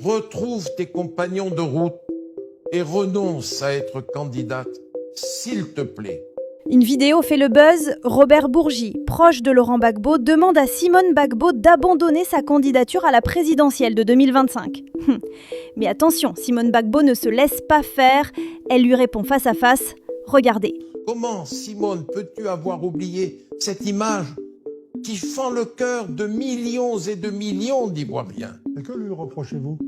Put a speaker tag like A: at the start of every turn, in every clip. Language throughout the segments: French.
A: retrouve tes compagnons de route et renonce à être candidate, s'il te plaît.
B: Une vidéo fait le buzz. Robert Bourgi, proche de Laurent Gbagbo, demande à Simone Gbagbo d'abandonner sa candidature à la présidentielle de 2025. Mais attention, Simone Gbagbo ne se laisse pas faire. Elle lui répond face à face. Regardez.
A: Comment, Simone, peux-tu avoir oublié cette image qui fend le cœur de millions et de millions d'Ivoiriens?
C: Et que lui reprochez-vous?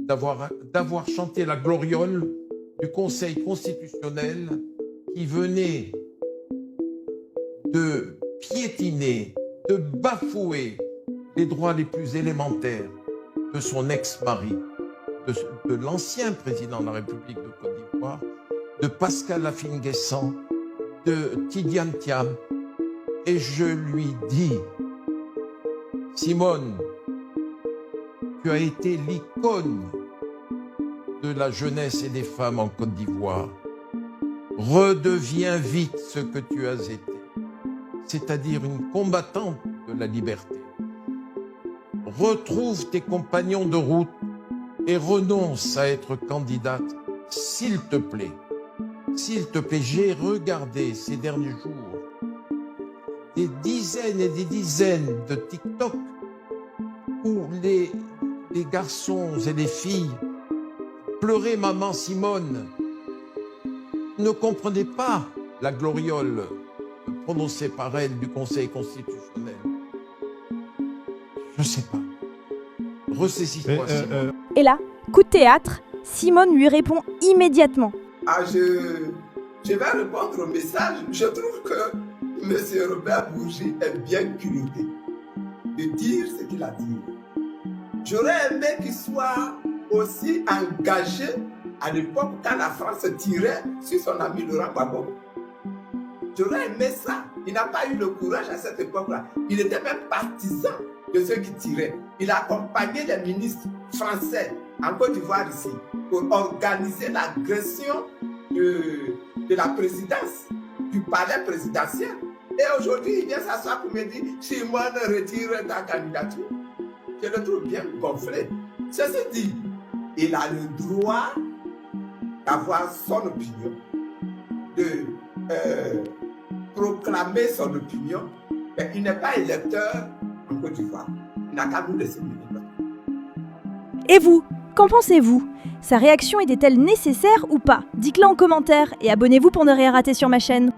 A: D'avoir chanté la gloriole du Conseil constitutionnel qui venait de piétiner, de bafouer les droits les plus élémentaires de son ex-mari, de l'ancien président de la République de Côte d'Ivoire, de Pascal Affi-N'Guessan, de Tidiane Thiam. Et je lui dis, Simone, tu as été l'icône de la jeunesse et des femmes en Côte d'Ivoire. Redeviens vite ce que tu as été, c'est-à-dire une combattante de la liberté. Retrouve tes compagnons de route et renonce à être candidate, s'il te plaît. S'il te plaît, j'ai regardé ces derniers jours des dizaines et des dizaines de TikTok où les garçons et les filles pleuraient maman Simone, ne comprenaient pas la gloriole prononcée par elle du Conseil constitutionnel. Je sais pas. Ressaisis-toi, Simone.
B: Et là, coup de théâtre, Simone lui répond immédiatement.
D: Je vais répondre au message. Je trouve que M. Robert Bourgi est bien culotté de dire ce qu'il a dit. J'aurais aimé qu'il soit aussi engagé à l'époque quand la France tirait sur son ami Laurent Gbagbo. J'aurais aimé ça. Il n'a pas eu le courage à cette époque-là. Il était même partisan de ceux qui tiraient. Il a accompagné les ministres français en Côte d'Ivoire ici pour organiser l'agression de la présidence, du palais présidentiel. Et aujourd'hui, il vient s'asseoir pour me dire « Simone, retire ta candidature ». Je le trouve bien gonflé. Ceci dit, il a le droit d'avoir son opinion, de proclamer son opinion, mais il n'est pas électeur en Côte d'Ivoire. Il n'a qu'à nous laisser venir.
B: Et vous, qu'en pensez-vous? Sa réaction était-elle nécessaire ou pas? Dites-le en commentaire et abonnez-vous pour ne rien rater sur ma chaîne.